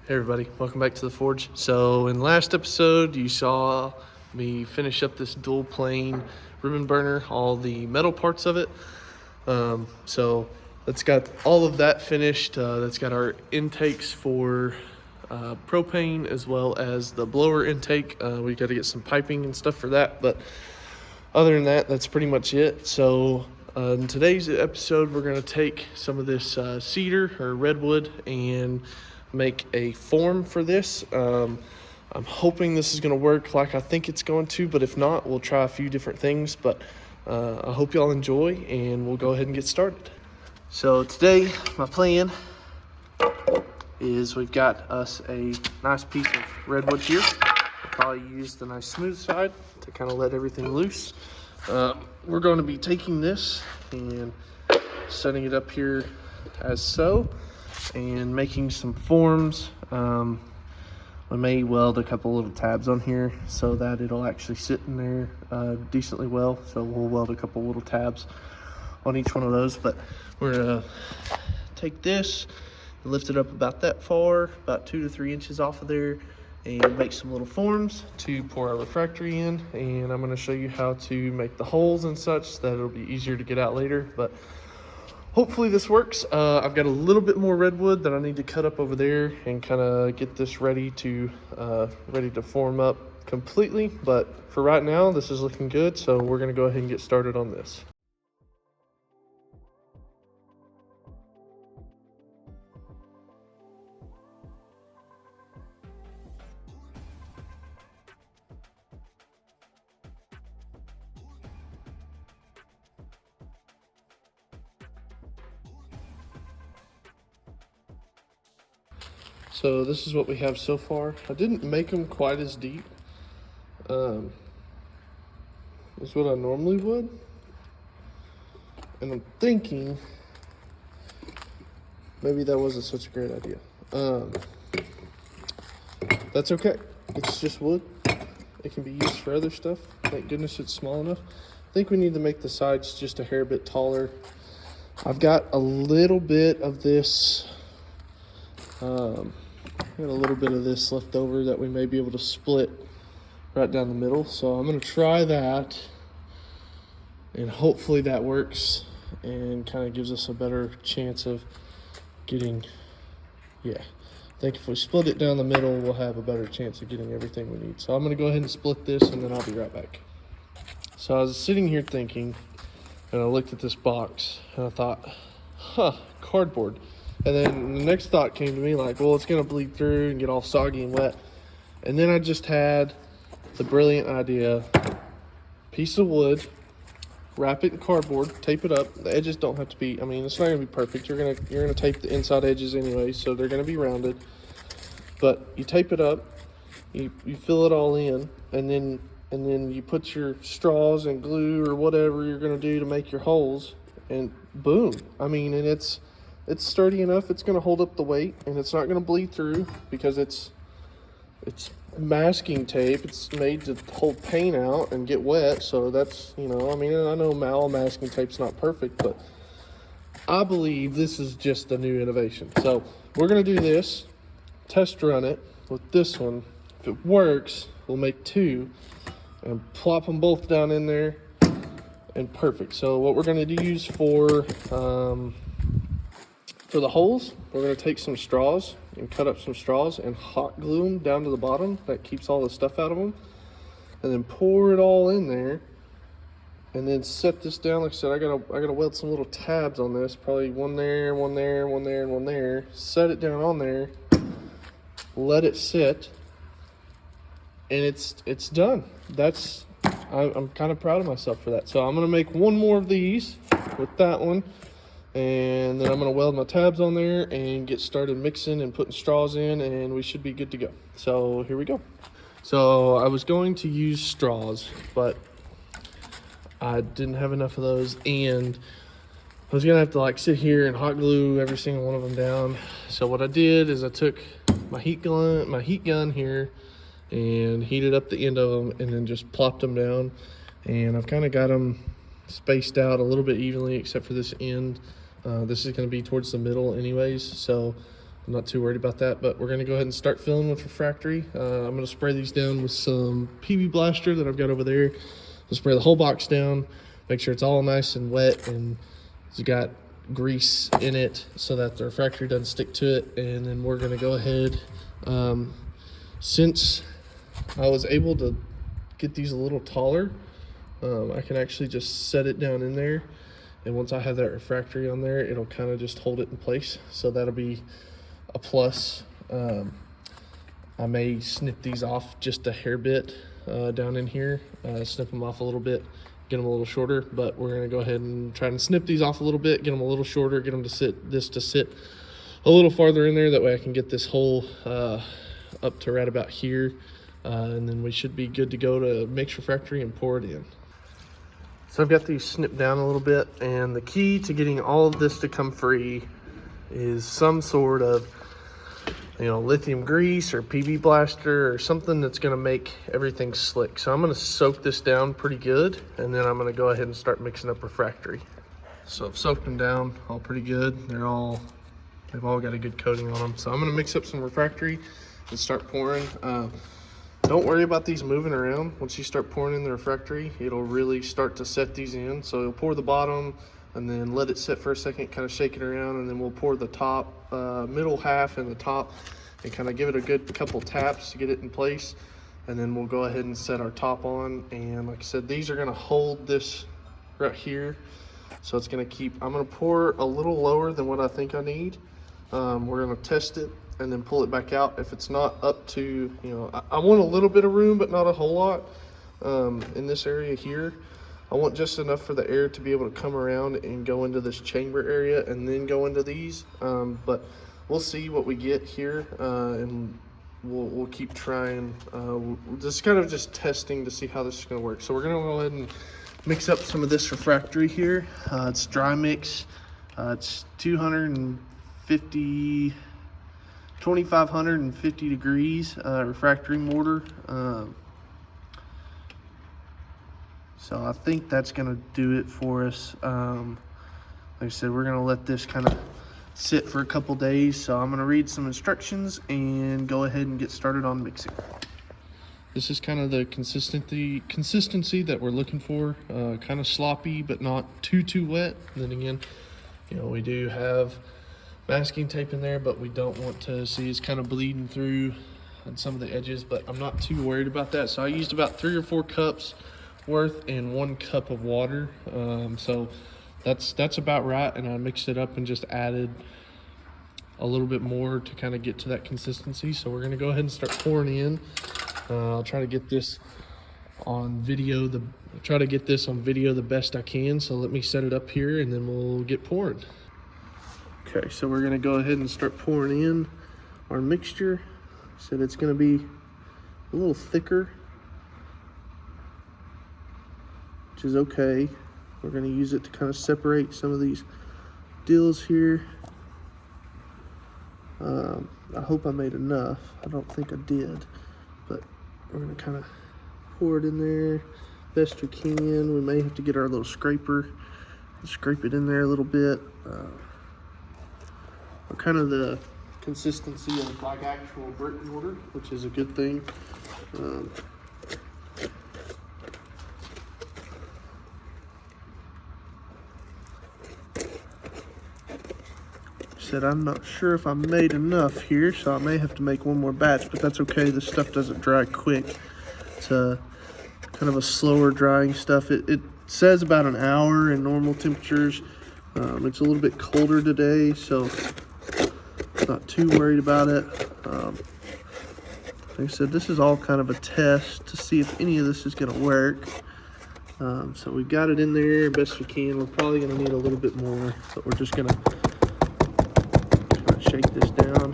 Hey everybody, welcome back to the Forge. So in last episode, you saw me finish up this dual plane ribbon burner, all the metal parts of it. So that's got all of that finished. That's got our intakes for propane as well as the blower intake. We got to get some piping and stuff for that, but other than that, that's pretty much it. So in today's episode, we're going to take some of this cedar or redwood and make a form for this. I'm hoping this is going to work like I think it's going to, but if not, we'll try a few different things. But I hope y'all enjoy, and we'll go ahead and get started. So today, my plan is we've got us a nice piece of redwood here. I'll probably use the nice smooth side to kind of let everything loose. We're going to be taking this and setting it up here as so, and making some forms. We may weld a couple little tabs on here so that it'll actually sit in there decently well. So we'll weld a couple little tabs on each one of those. But we're gonna take this, lift it up about that far, about 2 to 3 inches off of there, and make some little forms to pour our refractory in. And I'm going to show you how to make the holes and such so that it'll be easier to get out later. But hopefully this works. I've got a little bit more redwood that I need to cut up over there and kind of get this ready to form up completely. But for right now, this is looking good, so we're going to go ahead and get started on this. So this is what we have so far. I didn't make them quite as deep as what I normally would. And I'm thinking maybe that wasn't such a great idea. That's okay. It's just wood. It can be used for other stuff. Thank goodness it's small enough. I think we need to make the sides just a hair bit taller. I've got a little bit of this got a little bit of this left over that we may be able to split right down the middle. So I'm going to try that, and hopefully that works and kind of gives us a better chance of getting, I think if we split it down the middle, we'll have a better chance of getting everything we need. So I'm going to go ahead and split this, and then I'll be right back. So I was sitting here thinking, and I looked at this box, and I thought, cardboard. And then the next thought came to me, like, well, it's going to bleed through and get all soggy and wet. And then I just had the brilliant idea, piece of wood, wrap it in cardboard, tape it up. The edges don't have to be, it's not going to be perfect. You're gonna tape the inside edges anyway, so they're going to be rounded. But you tape it up, you fill it all in, and then you put your straws and glue or whatever you're going to do to make your holes, and boom. And it's sturdy enough, it's going to hold up the weight, and it's not going to bleed through because it's masking tape. It's made to hold paint out and get wet, so that's, I know all masking tape's not perfect, but I believe this is just a new innovation. So we're going to do this, test run it with this one. If it works, we'll make 2 and plop them both down in there, and perfect. So what we're going to use for the holes, we're going to take some straws and cut up some straws and hot glue them down to the bottom. That keeps all the stuff out of them. And then pour it all in there, and then set this down. Like I said, I gotta weld some little tabs on this. Probably one there, one there, one there, and one there. Set it down on there. Let it sit, and it's done. I'm kind of proud of myself for that. So I'm gonna make one more of these with that one. And then I'm going to weld my tabs on there and get started mixing and putting straws in, and we should be good to go. So here we go. So I was going to use straws, but I didn't have enough of those, and I was going to have to sit here and hot glue every single one of them down. So what I did is I took my heat gun here and heated up the end of them, and then just plopped them down. And I've kind of got them spaced out a little bit evenly, except for this end. This is going to be towards the middle anyways, so I'm not too worried about that, but we're gonna go ahead and start filling with refractory. I'm gonna spray these down with some PB Blaster that I've got over there. I'll spray the whole box down, make sure it's all nice and wet and it's got grease in it so that the refractory doesn't stick to it. And then we're gonna go ahead, since I was able to get these a little taller, I can actually just set it down in there, and once I have that refractory on there, it'll kind of just hold it in place. So that'll be a plus. I may snip these off just a hair bit down in here, snip them off a little bit, get them a little shorter, but we're gonna go ahead and try and snip these off a little bit, get them a little shorter, get them to sit a little farther in there. That way I can get this hole up to right about here, and then we should be good to go to mix refractory and pour it in. So I've got these snipped down a little bit, and the key to getting all of this to come free is some sort of, lithium grease or PB Blaster or something that's gonna make everything slick. So I'm gonna soak this down pretty good, and then I'm gonna go ahead and start mixing up refractory. So I've soaked them down all pretty good. They've all got a good coating on them. So I'm gonna mix up some refractory and start pouring. Don't worry about these moving around. Once you start pouring in the refractory, it'll really start to set these in. So you'll pour the bottom and then let it sit for a second, kind of shake it around, and then we'll pour the top, middle half and the top, and kind of give it a good couple taps to get it in place. And then we'll go ahead and set our top on. And like I said, these are gonna hold this right here. So it's gonna I'm gonna pour a little lower than what I think I need. We're gonna test it and then pull it back out. If it's not up to, I want a little bit of room, but not a whole lot in this area here. I want just enough for the air to be able to come around and go into this chamber area and then go into these. But we'll see what we get here, and we'll keep trying. Just kind of just testing to see how this is gonna work. So we're gonna go ahead and mix up some of this refractory here. It's dry mix. It's 2,550 degrees refractory mortar. So I think that's gonna do it for us. Like I said, we're gonna let this kind of sit for a couple days. So I'm gonna read some instructions and go ahead and get started on mixing. This is kind of the consistency that we're looking for. Kind of sloppy, but not too wet. And then again, we do have masking tape in there, but we don't want to see it's kind of bleeding through on some of the edges, but I'm not too worried about that. So I used about 3 or 4 cups worth and 1 cup of water. So that's about right. And I mixed it up and just added a little bit more to kind of get to that consistency. So we're gonna go ahead and start pouring in. I'll try to get this on video the best I can. So let me set it up here and then we'll get pouring. Okay, so we're gonna go ahead and start pouring in our mixture. Said it's gonna be a little thicker, which is okay. We're gonna use it to kind of separate some of these deals here. I hope I made enough. I don't think I did, but we're gonna kind of pour it in there best we can. We may have to get our little scraper and scrape it in there a little bit. We're kind of the consistency of like actual brick mortar, which is a good thing. Said I'm not sure if I made enough here, so I may have to make one more batch, but that's okay. This stuff doesn't dry quick. It's kind of a slower drying stuff. It says about an hour in normal temperatures. It's a little bit colder today, so not too worried about it. Like I said, this is all kind of a test to see if any of this is going to work. So we got it in there best we can. We're probably going to need a little bit more, but we're just going to shake this down.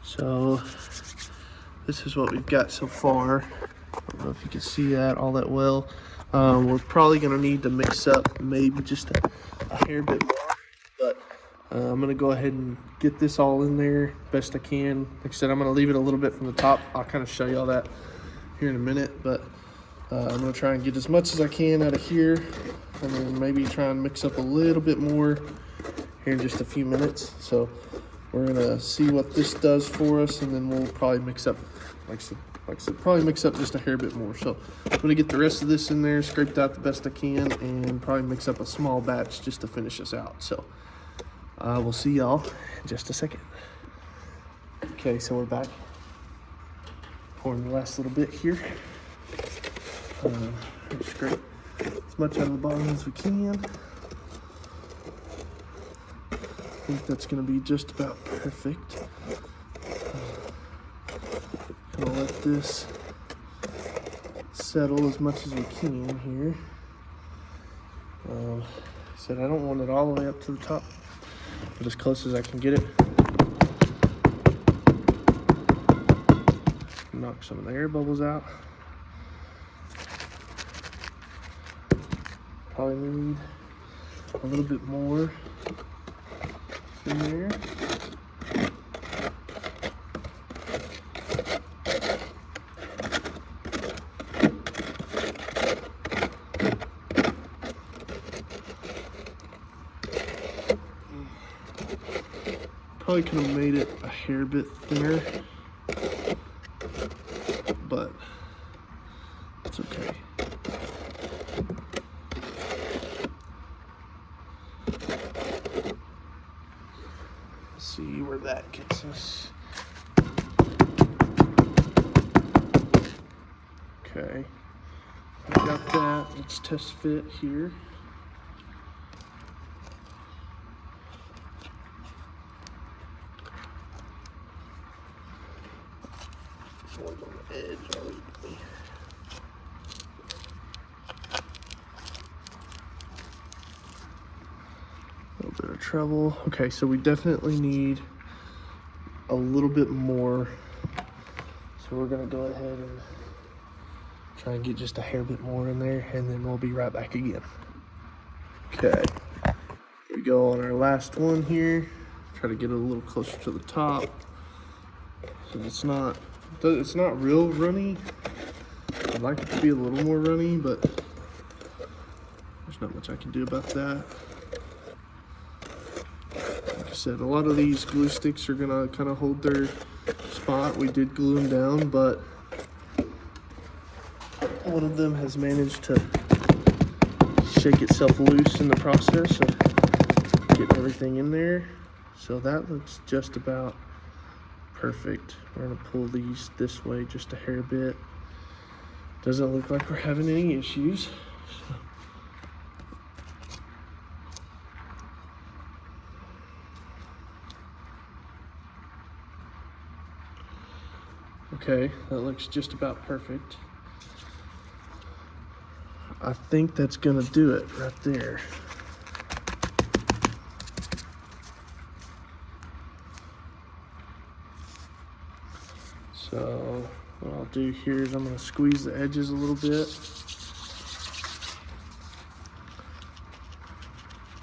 So this is what we've got so far. I don't know if you can see that all that well. We're probably gonna need to mix up maybe just a hair bit more, but I'm gonna go ahead and get this all in there best I can. Like I said, I'm gonna leave it a little bit from the top. I'll kind of show y'all that here in a minute, but I'm gonna try and get as much as I can out of here, and then maybe try and mix up a little bit more here in just a few minutes. So we're gonna see what this does for us, and then we'll probably mix up, like I said, probably mix up just a hair bit more. So I'm gonna get the rest of this in there, scraped out the best I can, and probably mix up a small batch just to finish us out. So we'll see y'all in just a second. Okay, so we're back. Pouring the last little bit here. Scrape as much out of the bottom as we can. I think that's gonna be just about perfect. Gonna let this settle as much as we can here. I said I don't want it all the way up to the top, but as close as I can get it. Knock some of the air bubbles out. Probably need a little bit more in there. Probably could have made it a hair bit thinner, but it's okay. Let's see where that gets us. Okay, I got that. Let's test fit here. One's on the edge already. A little bit of trouble. Okay, so we definitely need a little bit more. So we're gonna go ahead and try and get just a hair bit more in there, and then we'll be right back again. Okay, here we go on our last one here. Try to get it a little closer to the top. So it's not real runny. I'd like it to be a little more runny, but there's not much I can do about that. Like I said, a lot of these glue sticks are gonna kind of hold their spot. We did glue them down, but one of them has managed to shake itself loose in the process of getting everything in there. So that looks just about perfect. We're gonna pull these this way just a hair bit. Doesn't look like we're having any issues. Okay, that looks just about perfect. I think that's gonna do it right there. So what I'll do here is I'm gonna squeeze the edges a little bit.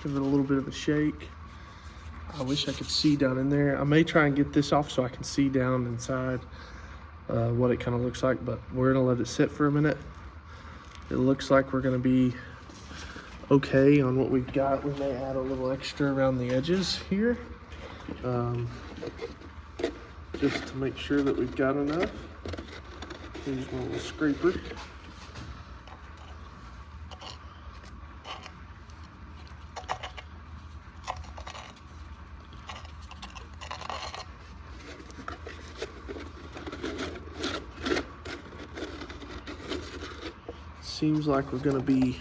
Give it a little bit of a shake. I wish I could see down in there. I may try and get this off so I can see down inside what it kind of looks like, but we're gonna let it sit for a minute. It looks like we're gonna be okay on what we've got. We may add a little extra around the edges here, just to make sure that we've got enough. Here's one little scraper. Seems like we're gonna be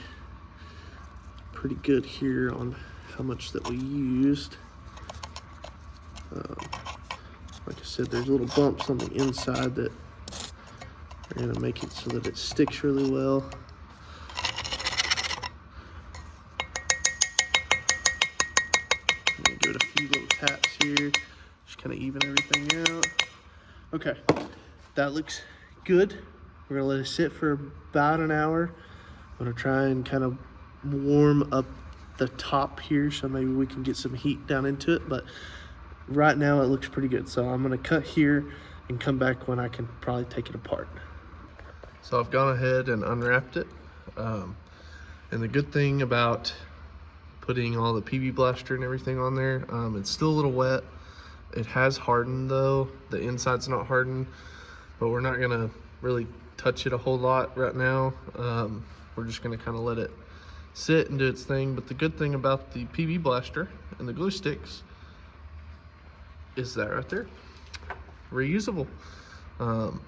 pretty good here on how much that we used. Like I said, there's little bumps on the inside that are gonna make it so that it sticks really well. I'm gonna give it a few little taps here, just kind of even everything out. Okay, that looks good. We're gonna let it sit for about an hour. I'm gonna try and kind of warm up the top here so maybe we can get some heat down into it, but right now it looks pretty good. So I'm gonna cut here and come back when I can probably take it apart. So I've gone ahead and unwrapped it. And the good thing about putting all the PB Blaster and everything on there, it's still a little wet. It has hardened though. The inside's not hardened, but we're not gonna really touch it a whole lot right now. We're just gonna kind of let it sit and do its thing. But the good thing about the PB Blaster and the glue sticks is that right there, reusable. I'll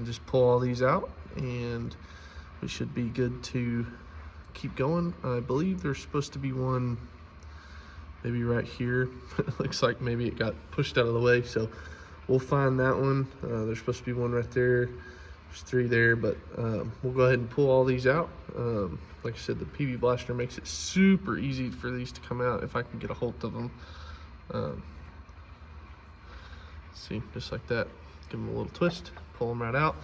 just pull all these out and we should be good to keep going. I believe there's supposed to be one maybe right here. It looks like maybe it got pushed out of the way, so we'll find that one. There's supposed to be one right there. There's 3 there, but we'll go ahead and pull all these out. Like I said, the PB Blaster makes it super easy for these to come out if I can get a hold of them. See, just like that. Give them a little twist, pull them right out.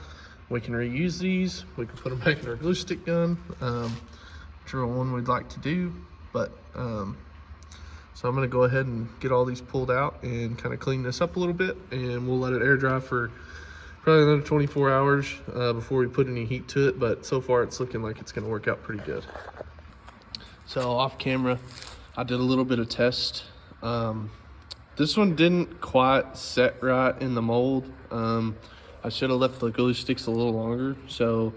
We can reuse these. We can put them back in our glue stick gun. Whichever one we'd like to do, but so I'm gonna go ahead and get all these pulled out and kind of clean this up a little bit, and we'll let it air dry for probably another 24 hours before we put any heat to it. But so far it's looking like it's gonna work out pretty good. So off camera, I did a little bit of test. This one didn't quite set right in the mold. I should have left the glue sticks a little longer. So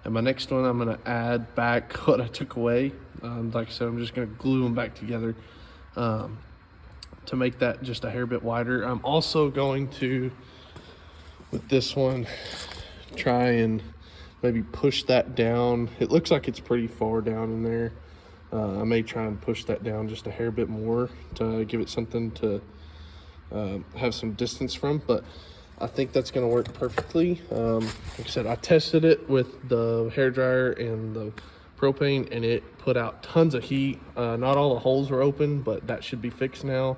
in my next one, I'm gonna add back what I took away. Like I said, I'm just gonna glue them back together to make that just a hair bit wider. I'm also going to, with this one, try and maybe push that down. It looks like it's pretty far down in there. I may try and push that down just a hair bit more to give it something to have some distance from, but I think that's gonna work perfectly. Like I said, I tested it with the hairdryer and the propane, and it put out tons of heat. Not all the holes were open, but that should be fixed now.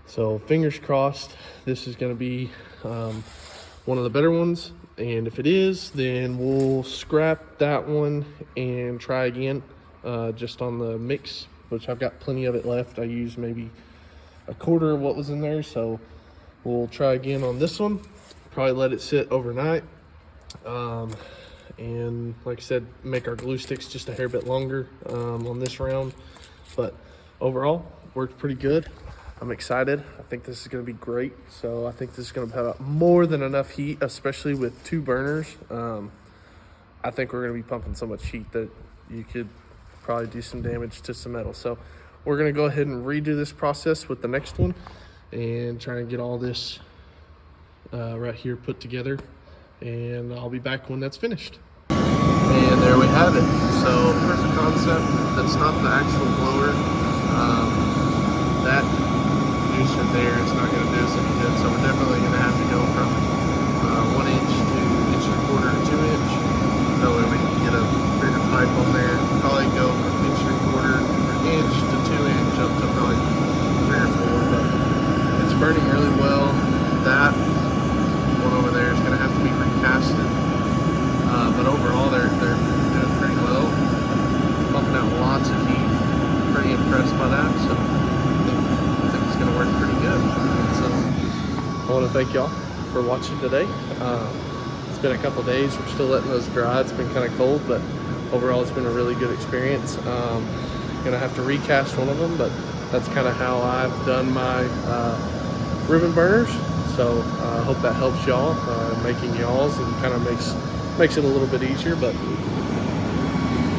So fingers crossed, this is gonna be one of the better ones. And if it is, then we'll scrap that one and try again, just on the mix, which I've got plenty of it left. I used maybe a quarter of what was in there, so we'll try again on this one. Probably let it sit overnight. And like I said, make our glue sticks just a hair bit longer on this round. But overall, worked pretty good. I'm excited. I think this is gonna be great. So I think this is gonna have out more than enough heat, especially with 2 burners. I think we're gonna be pumping so much heat that you could probably do some damage to some metal. So we're gonna go ahead and redo this process with the next one and try and get all this right here put together, and I'll be back when that's finished. And there we have it. So perfect concept. That's not the actual blower. That juicer there is not going to do us any good, so we're definitely going to have to go from 1 inch to 1.25 to 2 inch. That way we can get a bigger pipe on there. Probably go from 1.25 inch to 2 inch up to probably 3 or 4, but it's burning really well. That one over there is going to have to be recasted, but overall they're doing pretty well, pumping out lots of heat. Pretty impressed by that, so I think it's going to work pretty good. So I want to thank y'all for watching today. It's been a couple days. We're still letting those dry. It's been kind of cold, but overall it's been a really good experience. Gonna have to recast one of them, but that's kind of how I've done my ribbon burners. So I hope that helps y'all making y'all's, and kind of makes it a little bit easier. But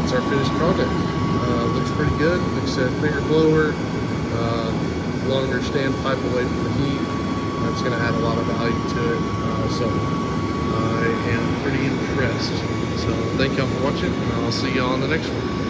it's our finished project. Looks pretty good. Like I said, bigger blower, longer standpipe away from the heat. That's going to add a lot of value to it. So I am pretty impressed. So thank y'all for watching, and I'll see y'all on the next one.